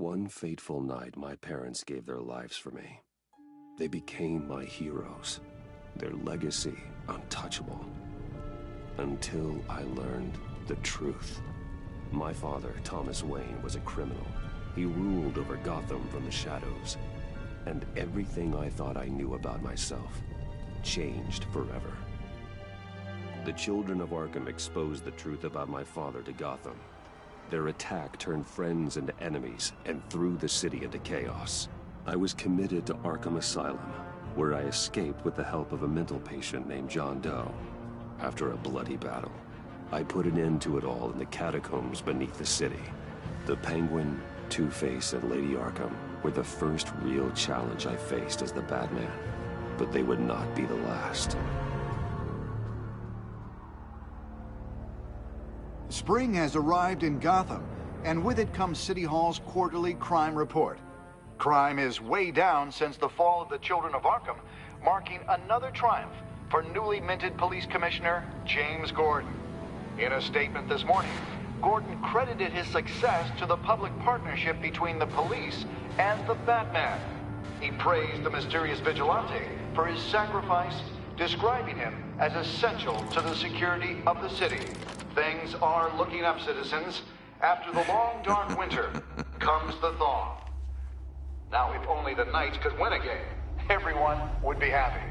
One fateful night, my parents gave their lives for me. They became my heroes, their legacy untouchable. Until I learned the truth. My father, Thomas Wayne, was a criminal. He ruled over Gotham from the shadows. And everything I thought I knew about myself changed forever. The children of Arkham exposed the truth about my father to Gotham. Their attack turned friends into enemies and threw the city into chaos. I was committed to Arkham Asylum, where I escaped with the help of a mental patient named John Doe. After a bloody battle, I put an end to it all in the catacombs beneath the city. The Penguin, Two-Face, and Lady Arkham were the first real challenge I faced as the Batman, but they would not be the last. Spring has arrived in Gotham, and with it comes City Hall's quarterly crime report. Crime is way down since the fall of the Children of Arkham, marking another triumph for newly minted Police Commissioner James Gordon. In a statement this morning, Gordon credited his success to the public partnership between the police and the Batman. He praised the mysterious vigilante for his sacrifice, describing him as essential to the security of the city. Things are looking up, citizens. After the long, dark winter comes the thaw. Now, if only the Knights could win again, everyone would be happy.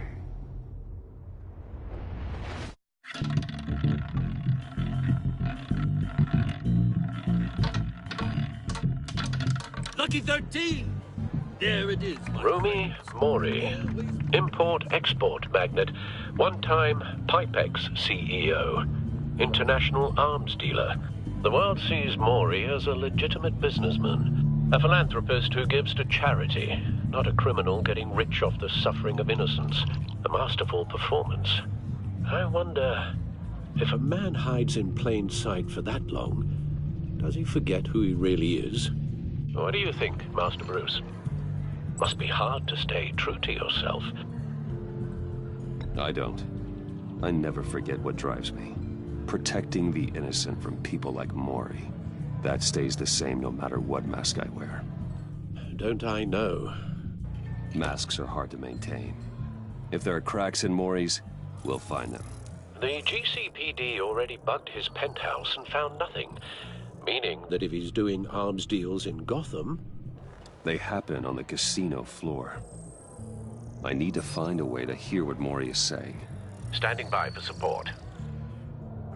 Lucky 13! There it is. Rumi Mori, import-export magnate, one-time Pipex CEO, international arms dealer. The world sees Mori as a legitimate businessman, a philanthropist who gives to charity, not a criminal getting rich off the suffering of innocence. A masterful performance. I wonder, if a man hides in plain sight for that long, does he forget who he really is? What do you think, Master Bruce? Must be hard to stay true to yourself. I don't. I never forget what drives me. Protecting the innocent from people like Mori. That stays the same no matter what mask I wear. Don't I know? Masks are hard to maintain. If there are cracks in Mori's, we'll find them. The GCPD already bugged his penthouse and found nothing. Meaning that if he's doing arms deals in Gotham... They happen on the casino floor. I need to find a way to hear what Mori is saying. Standing by for support.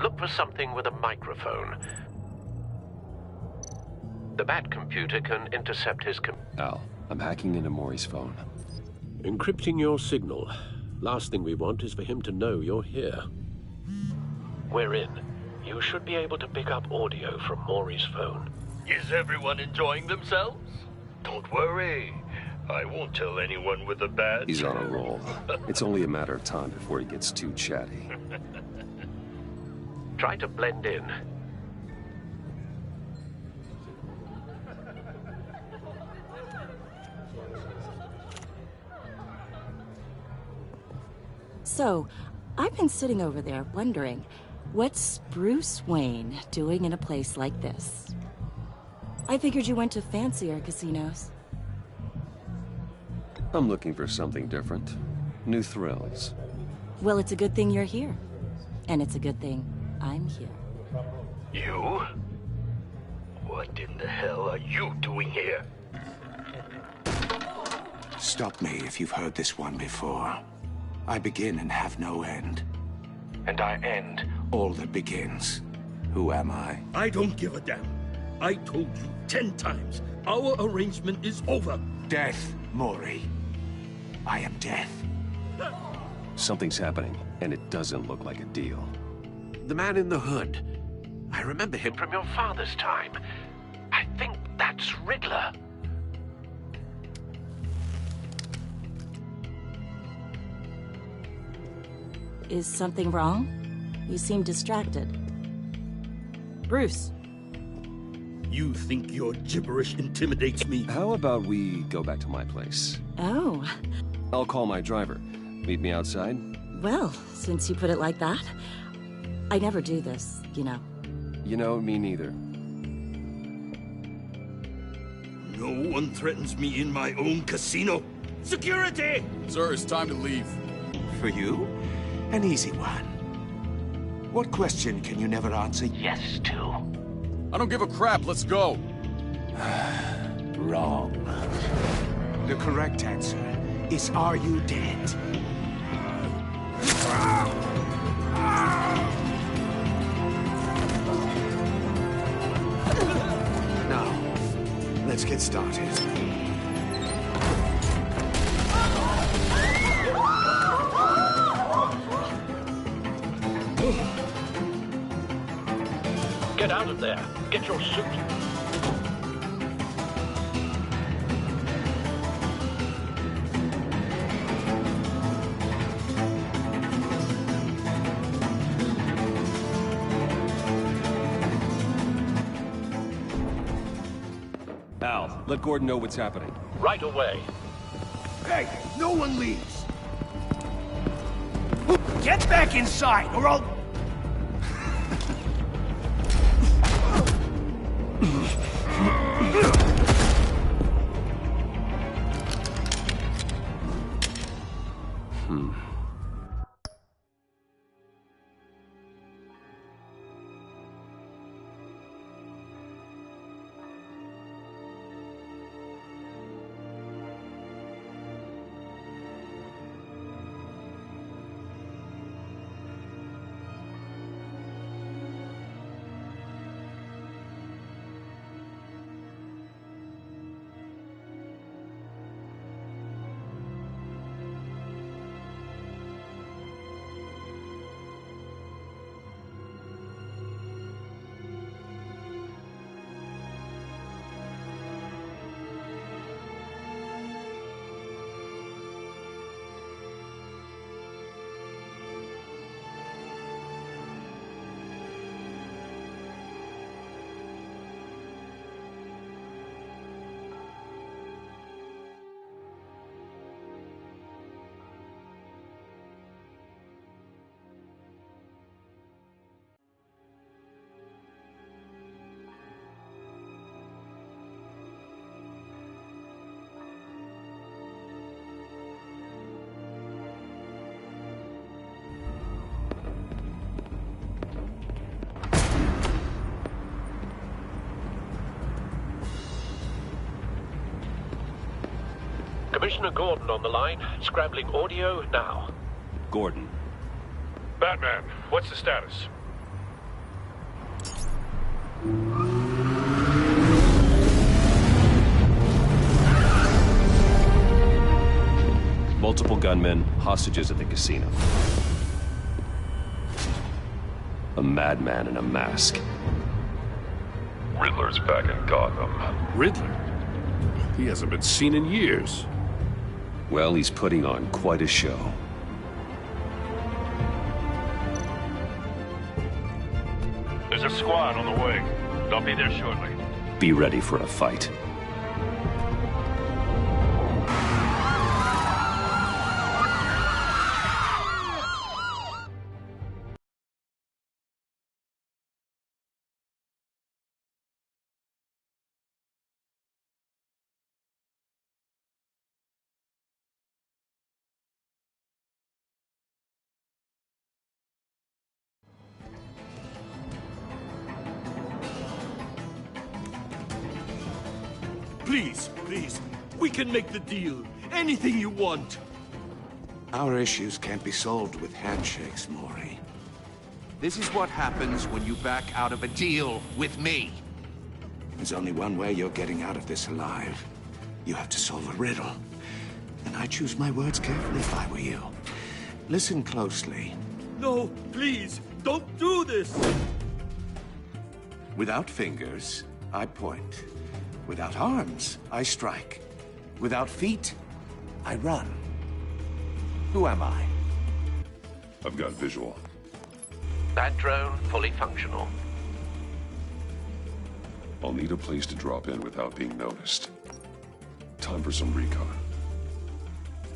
Look for something with a microphone. The Bat computer can intercept his Al, I'm hacking into Mori's phone. Encrypting your signal. Last thing we want is for him to know you're here. We're in. You should be able to pick up audio from Mori's phone. Is everyone enjoying themselves? Don't worry. I won't tell anyone with a badge. He's on a roll. It's only a matter of time before he gets too chatty. Try to blend in. So, I've been sitting over there wondering, what's Bruce Wayne doing in a place like this? I figured you went to fancier casinos. I'm looking for something different. New thrills. Well, it's a good thing you're here. And it's a good thing I'm here. You? What in the hell are you doing here? Stop me if you've heard this one before. I begin and have no end. And I end all that begins. Who am I? I don't give a damn. I told you 10 times. Our arrangement is over. Death, Mori. I am death. Something's happening, and it doesn't look like a deal. The man in the hood. I remember him from your father's time. I think that's Riddler. Is something wrong? You seem distracted. Bruce. You think your gibberish intimidates me? How about we go back to my place? Oh. I'll call my driver. Meet me outside? Well, since you put it like that, I never do this, you know. You know, me neither. No one threatens me in my own casino. Security! Sir, it's time to leave. For you, an easy one. What question can you never answer yes to? I don't give a crap, let's go. Wrong. The correct answer is, are you dead? Now, let's get started. Get out of there. Get your suit. Al, let Gordon know what's happening. Right away. Hey, no one leaves! Get back inside, or I'll... Commissioner Gordon on the line. Scrambling audio now. Gordon. Batman, what's the status? Multiple gunmen, hostages at the casino. A madman in a mask. Riddler's back in Gotham. Riddler? He hasn't been seen in years. Well, he's putting on quite a show. There's a squad on the way. They'll be there shortly. Be ready for a fight. Please, please, we can make the deal. Anything you want. Our issues can't be solved with handshakes, Maury. This is what happens when you back out of a deal with me. There's only one way you're getting out of this alive. You have to solve a riddle. And I choose my words carefully if I were you. Listen closely. No, please, don't do this! Without fingers, I point. Without arms, I strike. Without feet, I run. Who am I? I've got visual. That drone fully functional. I'll need a place to drop in without being noticed. Time for some recon.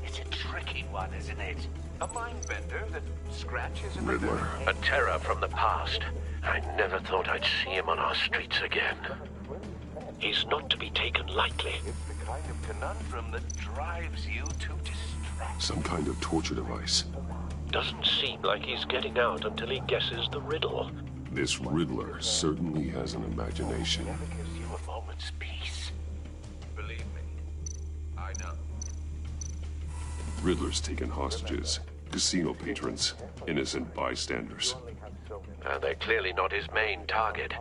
It's a tricky one, isn't it? A mind bender that scratches and... Riddler. A terror from the past. I never thought I'd see him on our streets again. He's not to be taken lightly. It's the kind of conundrum that drives you to distraction. Some kind of torture device. Doesn't seem like he's getting out until he guesses the riddle. This Riddler certainly has an imagination. Never gives you a moment's peace. Believe me, I know. Riddler's taken hostages, casino patrons, innocent bystanders. And they're clearly not his main target.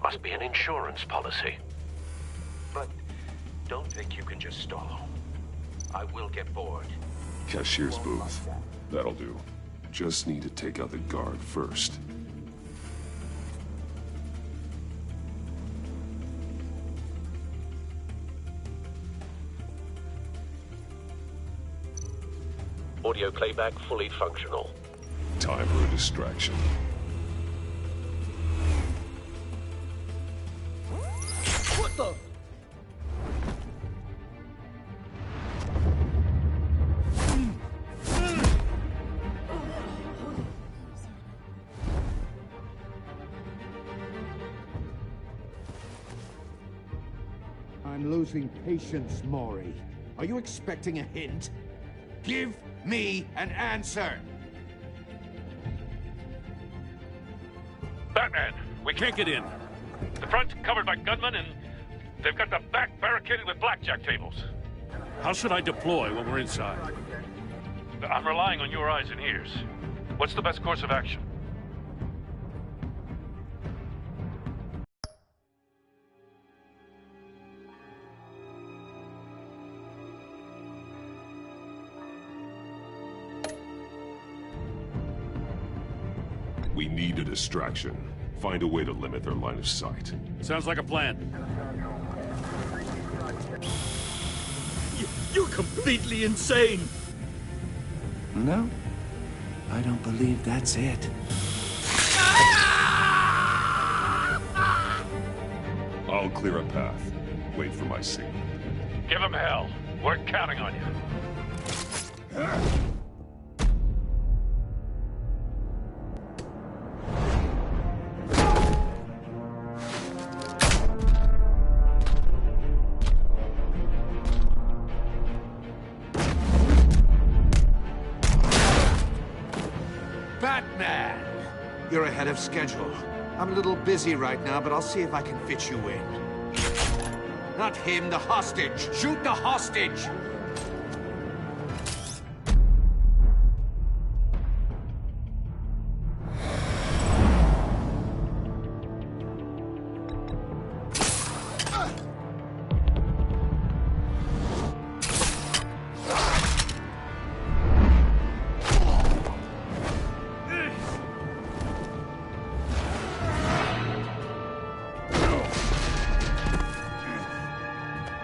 Must be an insurance policy. But don't think you can just stall. I will get bored. Cashier's booth. That'll do. Just need to take out the guard first. Audio playback fully functional. Time for a distraction. What the? I'm losing patience, Maury. Are you expecting a hint? Give me an answer! Batman, we can't get in. The front's covered by gunmen, and they've got the back barricaded with blackjack tables. How should I deploy when we're inside? I'm relying on your eyes and ears. What's the best course of action? We need a distraction. Find a way to limit their line of sight. Sounds like a plan. You're completely insane! No, I don't believe that's it. I'll clear a path. Wait for my signal. Give him hell. We're counting on you. Batman! You're ahead of schedule. I'm a little busy right now, but I'll see if I can fit you in. Not him, the hostage! Shoot the hostage!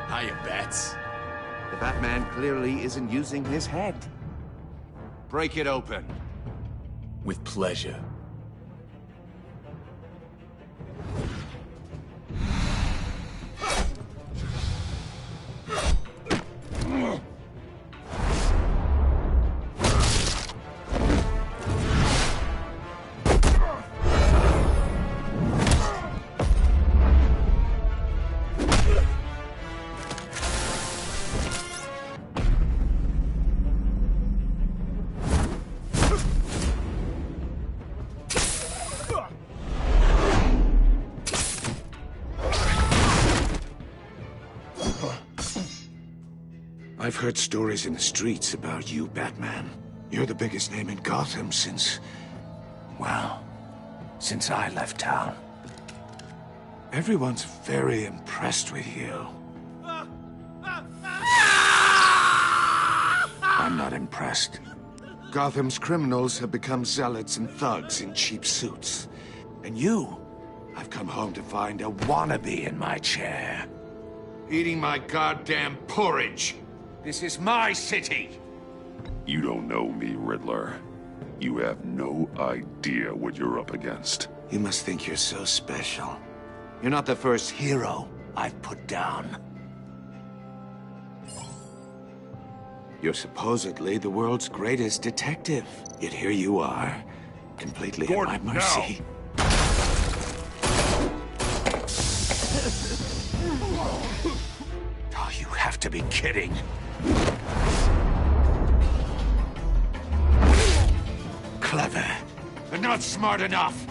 Hiya, Bats. The Batman clearly isn't using his head. Break it open. With pleasure. I've heard stories in the streets about you, Batman. You're the biggest name in Gotham since... well, since I left town. Everyone's very impressed with you. I'm not impressed. Gotham's criminals have become zealots and thugs in cheap suits. And you, I've come home to find a wannabe in my chair. Eating my goddamn porridge. This is my city! You don't know me, Riddler. You have no idea what you're up against. You must think you're so special. You're not the first hero I've put down. You're supposedly the world's greatest detective. Yet here you are, completely at my mercy. No. have to be kidding. Clever, but not smart enough.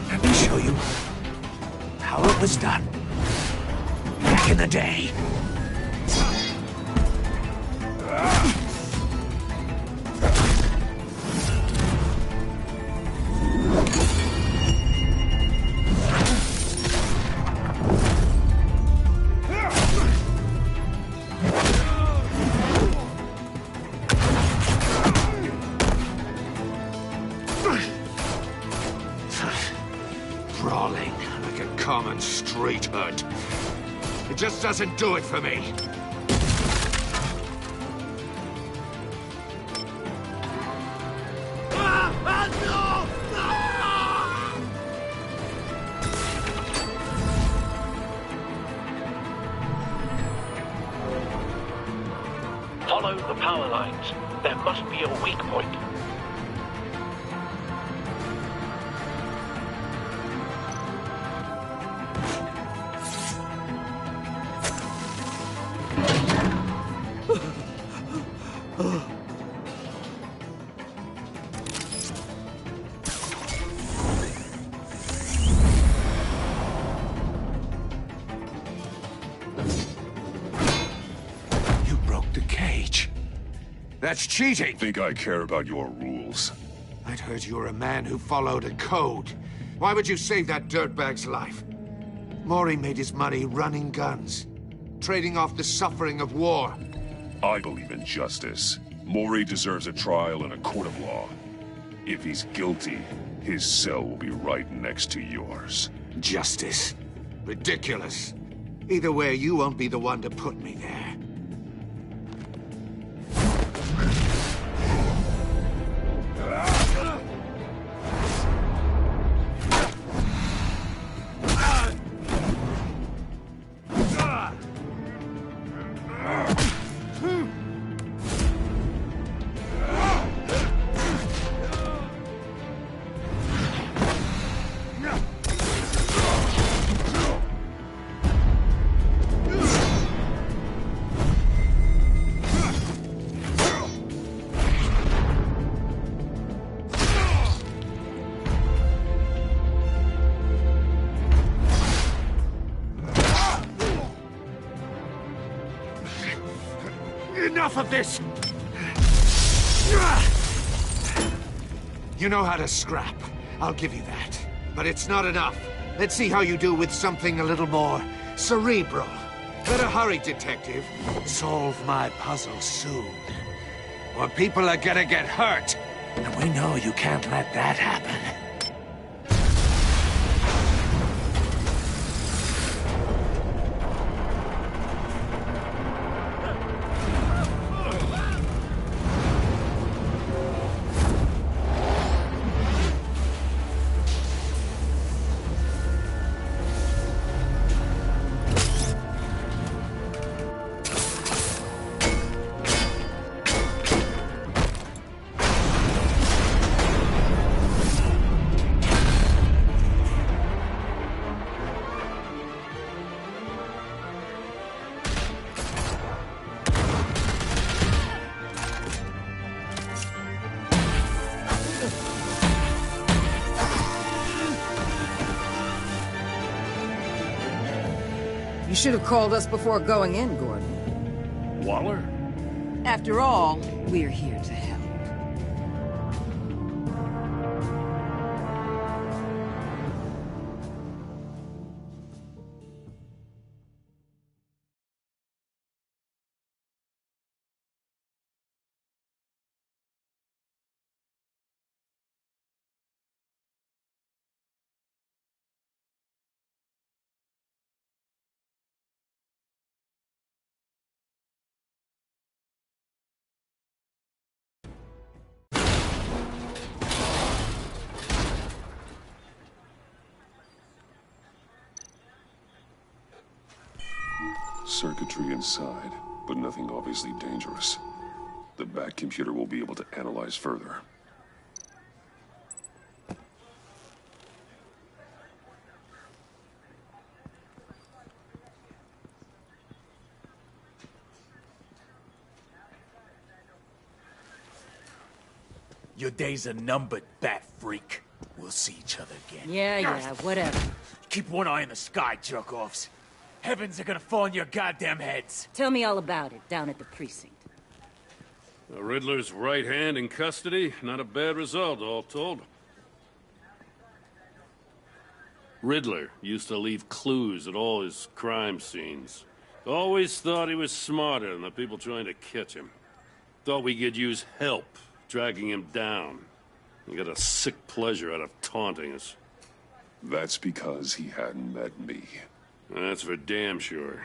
Let me show you how it was done back in the day. Brawling like a common street hood. It just doesn't do it for me. Follow the power lines. There must be a weak point. You broke the cage. That's cheating. Think I care about your rules? I'd heard you were a man who followed a code. Why would you save that dirtbag's life? Mori made his money running guns, trading off the suffering of war. I believe in justice. Mori deserves a trial in a court of law. If he's guilty, his cell will be right next to yours. Justice. Ridiculous. Either way, you won't be the one to put me there. Enough of this! You know how to scrap. I'll give you that. But it's not enough. Let's see how you do with something a little more cerebral. Better hurry, detective. Solve my puzzle soon. Or people are gonna get hurt. And we know you can't let that happen. You should have called us before going in, Gordon. Waller? After all, we're here to help. Circuitry inside, but nothing obviously dangerous. The back computer will be able to analyze further. Your days are numbered, bat freak. We'll see each other again. Yeah, whatever. Keep one eye in the sky, jerk-offs. Heavens are gonna fall on your goddamn heads. Tell me all about it down at the precinct. The Riddler's right hand in custody. Not a bad result, all told. Riddler used to leave clues at all his crime scenes. Always thought he was smarter than the people trying to catch him. Thought we could use help, dragging him down. He got a sick pleasure out of taunting us. That's because he hadn't met me. That's for damn sure.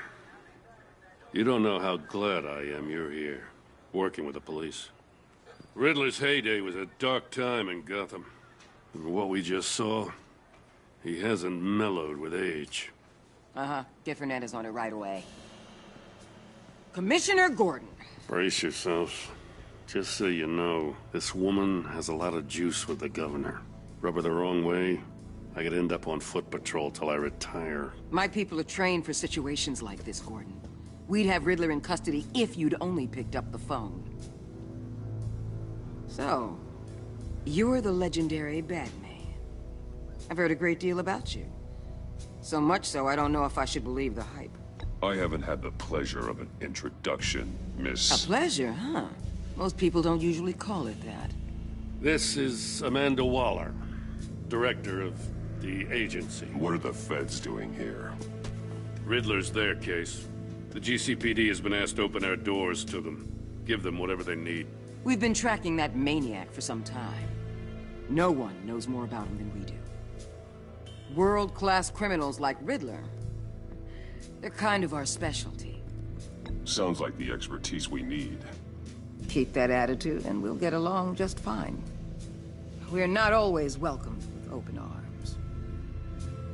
You don't know how glad I am you're here, working with the police. Riddler's heyday was a dark time in Gotham. And what we just saw, he hasn't mellowed with age. Get Fernandez on it right away. Commissioner Gordon. Brace yourselves. Just so you know, this woman has a lot of juice with the governor. Rub her the wrong way, I could end up on foot patrol till I retire. My people are trained for situations like this, Gordon. We'd have Riddler in custody if you'd only picked up the phone. So, you're the legendary Batman. I've heard a great deal about you. So much so, I don't know if I should believe the hype. I haven't had the pleasure of an introduction, Miss... A pleasure, huh? Most people don't usually call it that. This is Amanda Waller, director of the agency. What are the feds doing here? Riddler's their case. The GCPD has been asked to open our doors to them. Give them whatever they need. We've been tracking that maniac for some time. No one knows more about him than we do. World-class criminals like Riddler, they're kind of our specialty. Sounds like the expertise we need. Keep that attitude and we'll get along just fine. We're not always welcomed with open arms.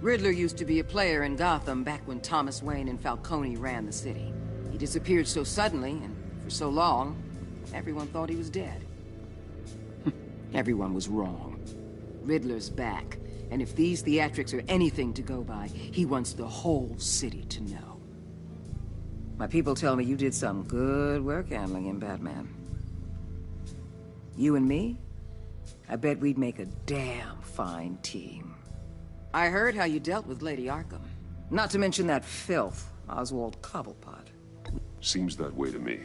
Riddler used to be a player in Gotham back when Thomas Wayne and Falcone ran the city. He disappeared so suddenly and for so long, everyone thought he was dead. Everyone was wrong. Riddler's back, and if these theatrics are anything to go by, he wants the whole city to know. My people tell me you did some good work handling him, Batman. You and me? I bet we'd make a damn fine team. I heard how you dealt with Lady Arkham. Not to mention that filth, Oswald Cobblepot. Seems that way to me.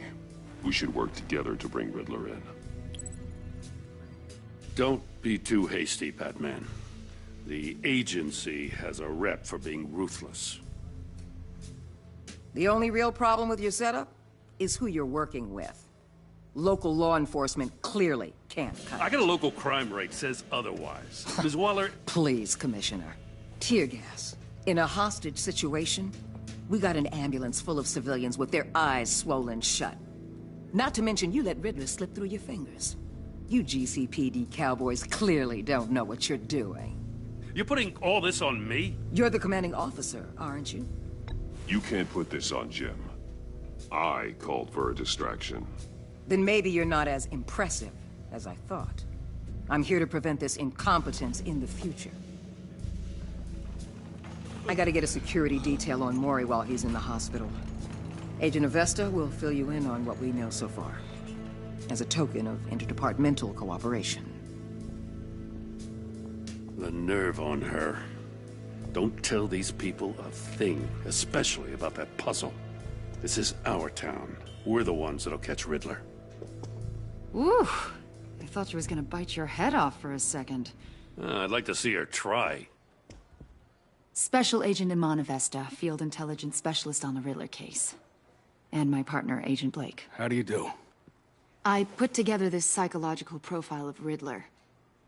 We should work together to bring Riddler in. Don't be too hasty, Batman. The agency has a rep for being ruthless. The only real problem with your setup is who you're working with. Local law enforcement clearly can't cut. I got a local crime rate says otherwise. Ms. Waller... Please, Commissioner. Tear gas. In a hostage situation, we got an ambulance full of civilians with their eyes swollen shut. Not to mention you let Riddler slip through your fingers. You GCPD cowboys clearly don't know what you're doing. You're putting all this on me? You're the commanding officer, aren't you? You can't put this on Jim. I called for a distraction. Then maybe you're not as impressive as I thought. I'm here to prevent this incompetence in the future. I gotta get a security detail on Mori while he's in the hospital. Agent Avesta will fill you in on what we know so far, as a token of interdepartmental cooperation. The nerve on her. Don't tell these people a thing, especially about that puzzle. This is our town. We're the ones that'll catch Riddler. Ooh, I thought she was gonna bite your head off for a second. I'd like to see her try. Special Agent Iman Avesta, Field Intelligence Specialist on the Riddler case. And my partner, Agent Blake. How do you do? I put together this psychological profile of Riddler.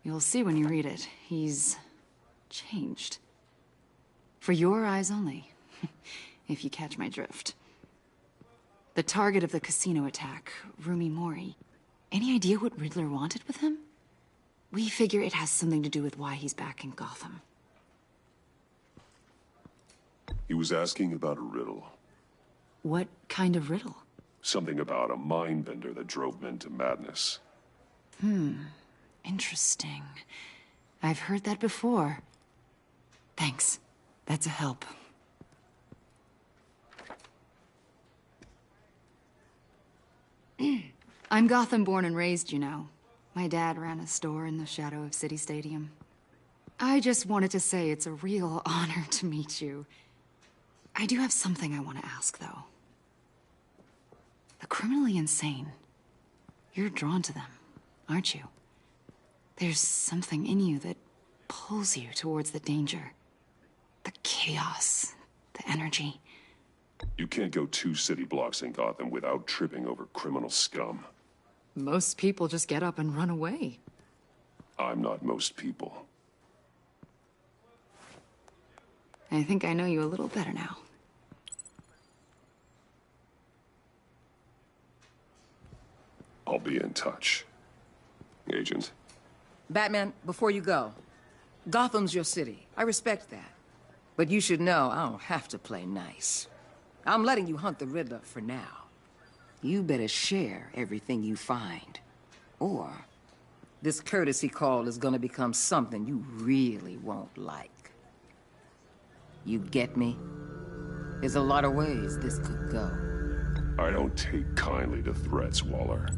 You'll see when you read it. He's changed. For your eyes only, if you catch my drift. The target of the casino attack, Rumi Mori. Any idea what Riddler wanted with him? We figure it has something to do with why he's back in Gotham. He was asking about a riddle. What kind of riddle? Something about a mind bender that drove men to madness. Interesting. I've heard that before. Thanks. That's a help. I'm Gotham born and raised, you know. My dad ran a store in the shadow of City Stadium. I just wanted to say it's a real honor to meet you. I do have something I want to ask, though. The criminally insane. You're drawn to them, aren't you? There's something in you that pulls you towards the danger. The chaos, the energy. You can't go 2 city blocks in Gotham without tripping over criminal scum. Most people just get up and run away. I'm not most people. I think I know you a little better now. I'll be in touch. Agent. Batman, before you go, Gotham's your city. I respect that. But you should know I don't have to play nice. I'm letting you hunt the Riddler for now. You better share everything you find. Or this courtesy call is gonna become something you really won't like. You get me? There's a lot of ways this could go. I don't take kindly to threats, Waller.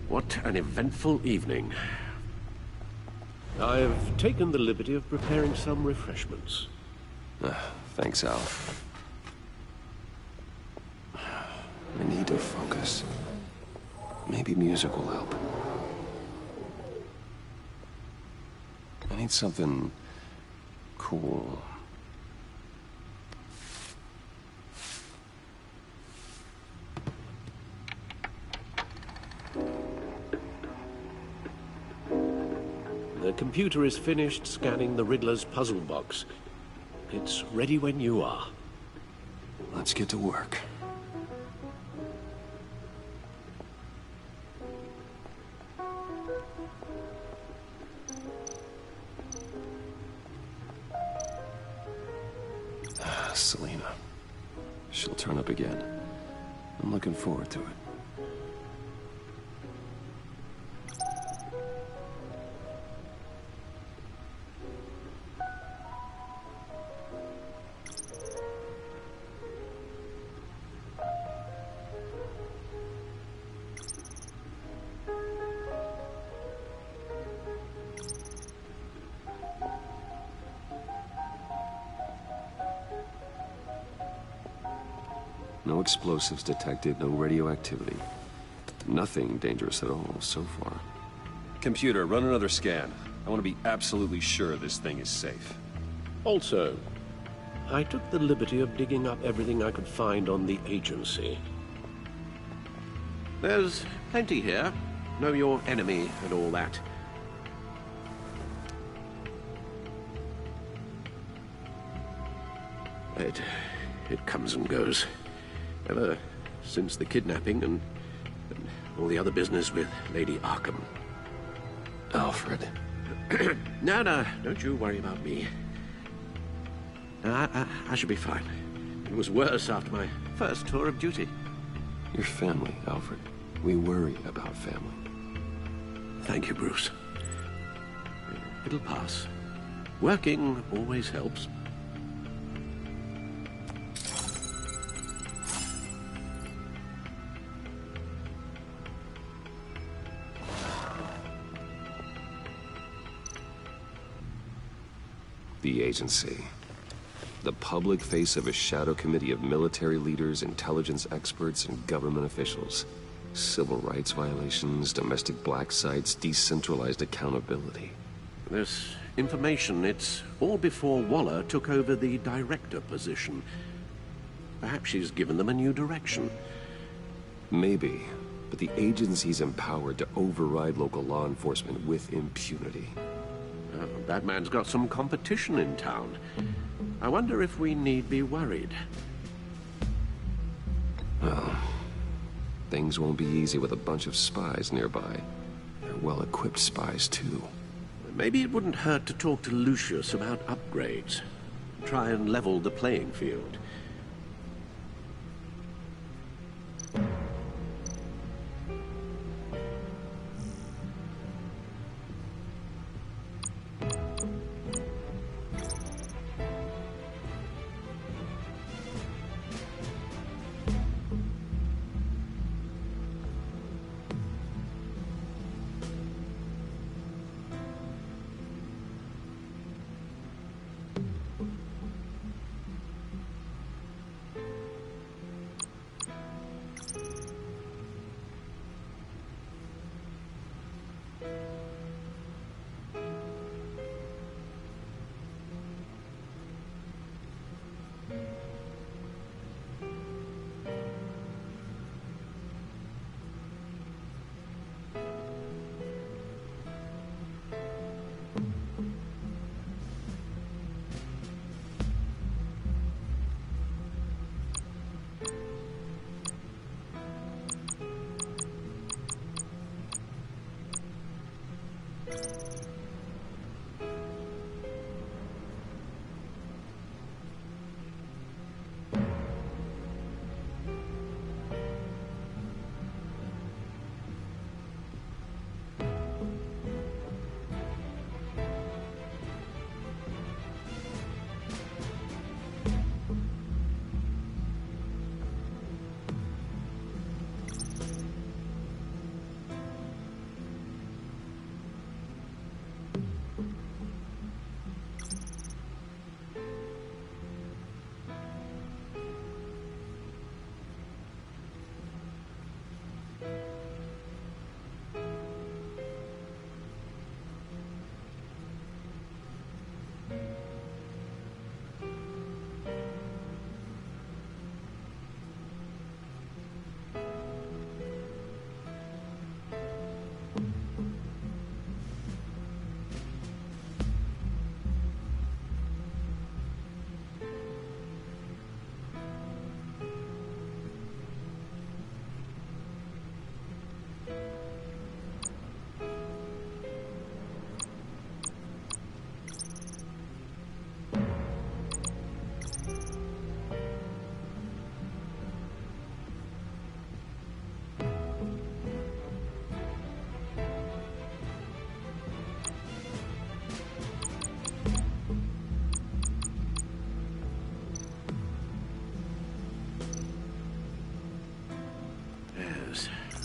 What an eventful evening. I've taken the liberty of preparing some refreshments. Thanks, Al. I need to focus. Maybe music will help. I need something cool. The computer is finished scanning the Riddler's puzzle box. It's ready when you are. Let's get to work. Selina. She'll turn up again. I'm looking forward to it. No explosives detected, no radioactivity. Nothing dangerous at all so far. Computer, run another scan. I want to be absolutely sure this thing is safe. Also, I took the liberty of digging up everything I could find on the agency. There's plenty here. Know your enemy and all that. It comes and goes. Ever since the kidnapping and all the other business with Lady Arkham. Alfred. No, don't you worry about me. I should be fine. It was worse after my first tour of duty. Your family, Alfred. We worry about family. Thank you, Bruce. It'll pass. Working always helps. The agency. The public face of a shadow committee of military leaders, intelligence experts, and government officials. Civil rights violations, domestic black sites, decentralized accountability. This information. It's all before Waller took over the director position. Perhaps she's given them a new direction. Maybe, but the agency's empowered to override local law enforcement with impunity. Batman's got some competition in town. I wonder if we need be worried. Well, things won't be easy with a bunch of spies nearby. They're well-equipped spies, too. Maybe it wouldn't hurt to talk to Lucius about upgrades. Try and level the playing field.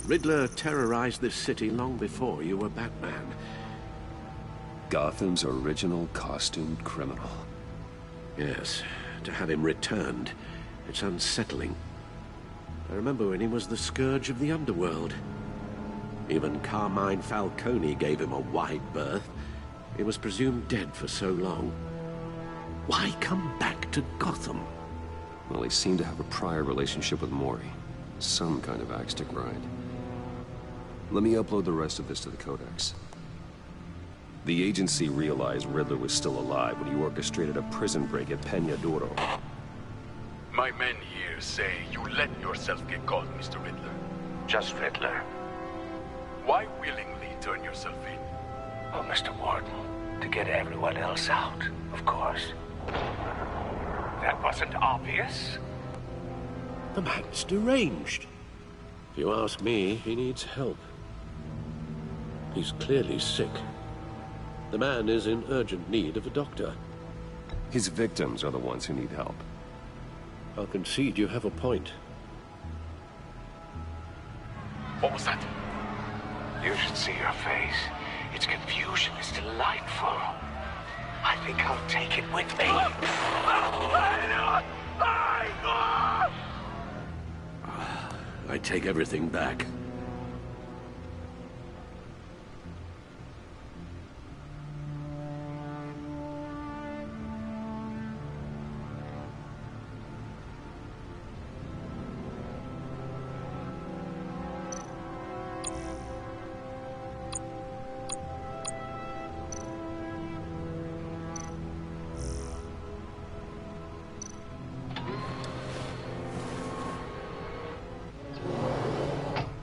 Riddler terrorized this city long before you were Batman. Gotham's original costumed criminal. Yes, to have him returned, it's unsettling. I remember when he was the scourge of the underworld. Even Carmine Falcone gave him a wide berth. He was presumed dead for so long. Why come back to Gotham? Well, he seemed to have a prior relationship with Mori. Some kind of axe to grind. Let me upload the rest of this to the Codex. The agency realized Riddler was still alive when he orchestrated a prison break at Peñadoro. My men here say you let yourself get caught, Mr. Riddler. Just Riddler. Why willingly turn yourself in? Oh, Mr. Warden, to get everyone else out, of course. That wasn't obvious. The man's deranged. If you ask me, he needs help. He's clearly sick. The man is in urgent need of a doctor. His victims are the ones who need help. I'll concede you have a point. What was that? You should see your face. Its confusion is delightful. I think I'll take it with me. I take everything back.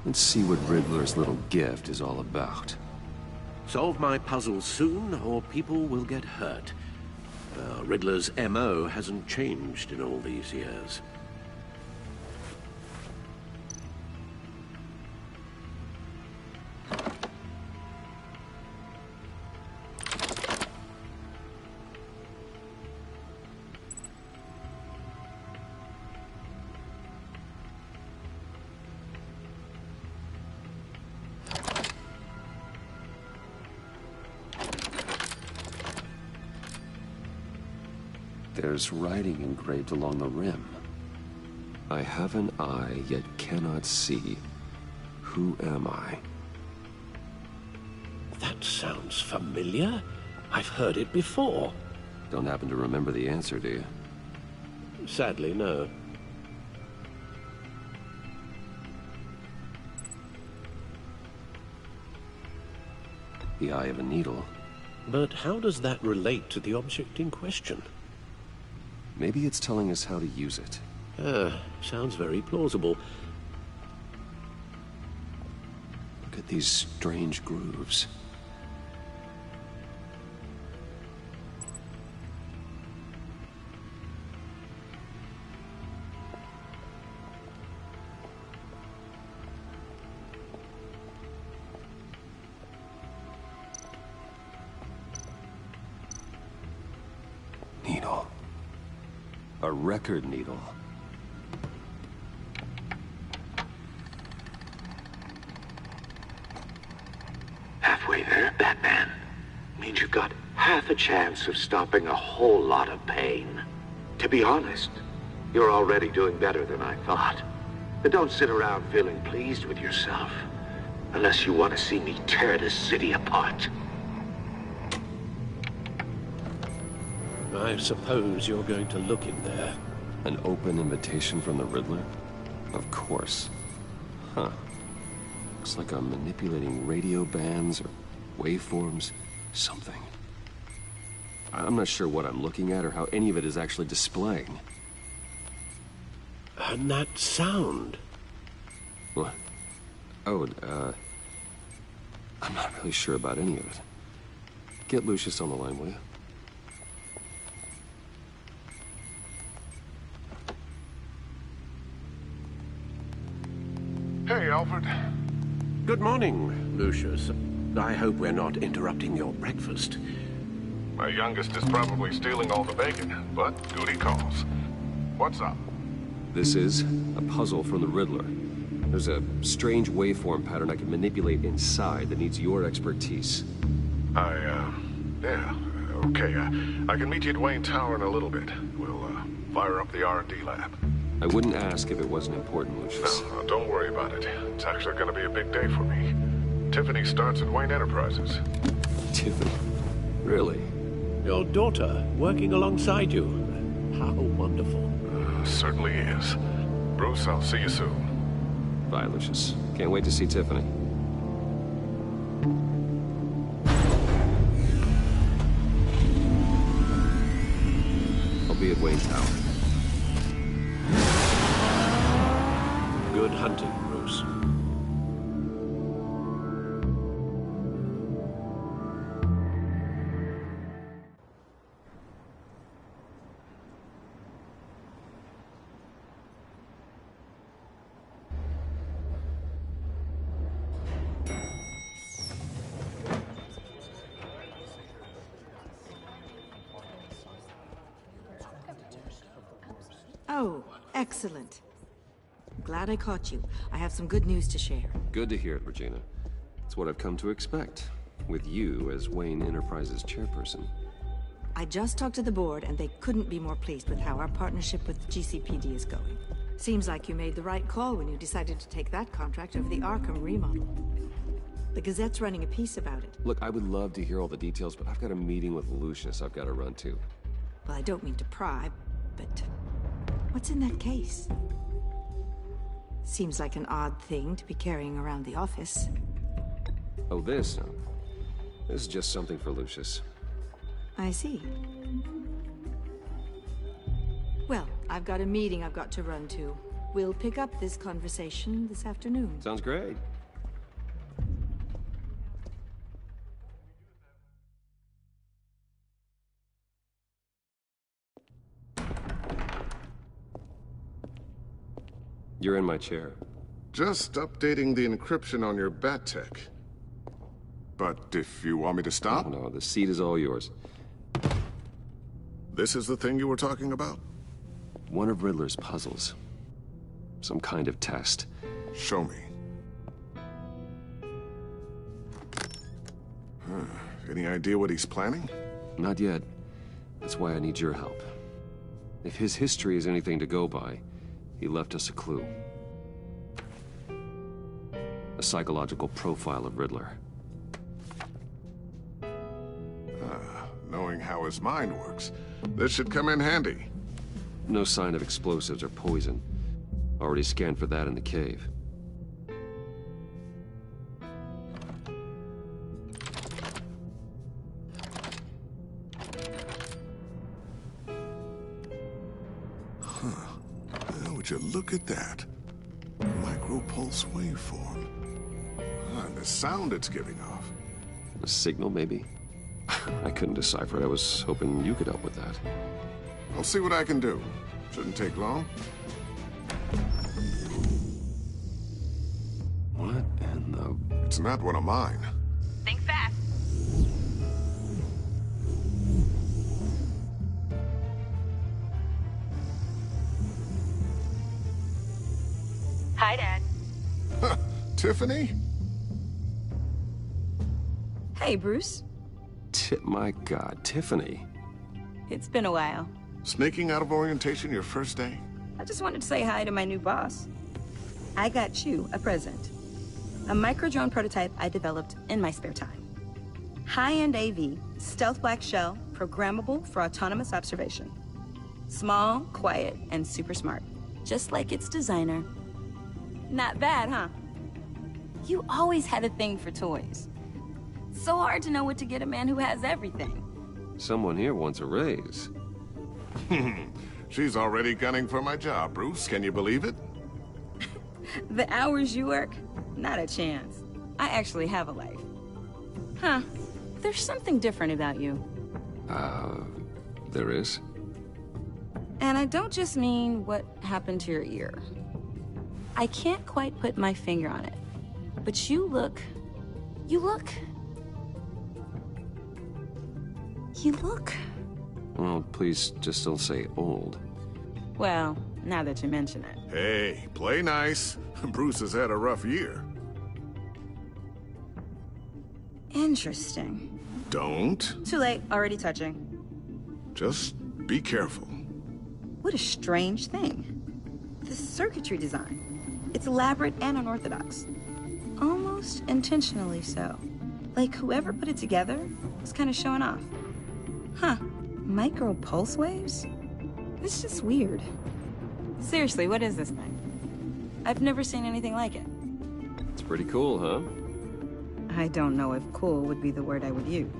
Let's see what Riddler's little gift is all about. Solve my puzzle soon, or people will get hurt. Riddler's MO hasn't changed in all these years. There's writing engraved along the rim. I have an eye, yet cannot see. Who am I? That sounds familiar. I've heard it before. Don't happen to remember the answer, do you? Sadly, no. The eye of a needle. But how does that relate to the object in question? Maybe it's telling us how to use it. Sounds very plausible. Look at these strange grooves. Needle. A record needle. Halfway there, Batman. Means you've got half a chance of stopping a whole lot of pain. To be honest, you're already doing better than I thought. But don't sit around feeling pleased with yourself. Unless you want to see me tear this city apart. I suppose you're going to look in there. An open invitation from the Riddler? Of course. Huh. Looks like I'm manipulating radio bands or waveforms. Something. I'm not sure what I'm looking at or how any of it is actually displaying. And that sound. What? Oh, I'm not really sure about any of it. Get Lucius on the line, will you? Hey, Alfred. Good morning, Lucius. I hope we're not interrupting your breakfast. My youngest is probably stealing all the bacon, but duty calls. What's up? This is a puzzle from the Riddler. There's a strange waveform pattern I can manipulate inside that needs your expertise. Yeah, okay. I can meet you at Wayne Tower in a little bit. We'll, fire up the R&D lab. I wouldn't ask if it wasn't important, Lucius. No, don't worry about it. It's actually gonna be a big day for me. Tiffany starts at Wayne Enterprises. Tiffany? Really? Your daughter, working alongside you. How wonderful. Certainly is. Bruce, I'll see you soon. Bye, Lucius. Can't wait to see Tiffany. I'll be at Wayne Tower. Good hunting, Bruce. Oh, excellent. Glad I caught you. I have some good news to share. Good to hear it, Regina. It's what I've come to expect, with you as Wayne Enterprises chairperson. I just talked to the board, and they couldn't be more pleased with how our partnership with GCPD is going. Seems like you made the right call when you decided to take that contract over the Arkham remodel. The Gazette's running a piece about it. Look, I would love to hear all the details, but I've got a meeting with Lucius I've got to run to. Well, I don't mean to pry, but what's in that case? Seems like an odd thing to be carrying around the office. Oh, this? No. This is just something for Lucius. I see. Well, I've got a meeting I've got to run to. We'll pick up this conversation this afternoon. Sounds great. You're in my chair. Just updating the encryption on your bat tech. But if you want me to stop? No, the seat is all yours. This is the thing you were talking about? One of Riddler's puzzles. Some kind of test. Show me. Any idea what he's planning? Not yet. That's why I need your help. If his history is anything to go by, he left us a clue. A psychological profile of Riddler. Knowing how his mind works, this should come in handy. No sign of explosives or poison. Already scanned for that in the cave. Would you look at that? Micro-pulse waveform. And the sound it's giving off. A signal, maybe? I couldn't decipher it. I was hoping you could help with that. I'll see what I can do. Shouldn't take long. What in the... It's not one of mine. Think fast. Hi, Dad. Tiffany? Hey, Bruce. My God, Tiffany. It's been a while. Sneaking out of orientation your first day? I just wanted to say hi to my new boss. I got you a present. A micro-drone prototype I developed in my spare time. High-end AV, stealth black shell, programmable for autonomous observation. Small, quiet, and super smart. Just like its designer. Not bad, huh? You always had a thing for toys. So hard to know what to get a man who has everything. Someone here wants a raise. She's already gunning for my job, Bruce. Can you believe it? The hours you work? Not a chance. I actually have a life. Huh. There's something different about you. There is? And I don't just mean what happened to your ear. I can't quite put my finger on it. But you look... Well, please just don't say old. Well, now that you mention it. Hey, play nice. Bruce has had a rough year. Interesting. Don't. Too late, already touching. Just be careful. What a strange thing. The circuitry design. It's elaborate and unorthodox. Almost intentionally so. Like whoever put it together was kind of showing off. Huh. Micro pulse waves? It's just weird. Seriously, what is this thing? I've never seen anything like it. It's pretty cool, huh? I don't know if cool would be the word I would use.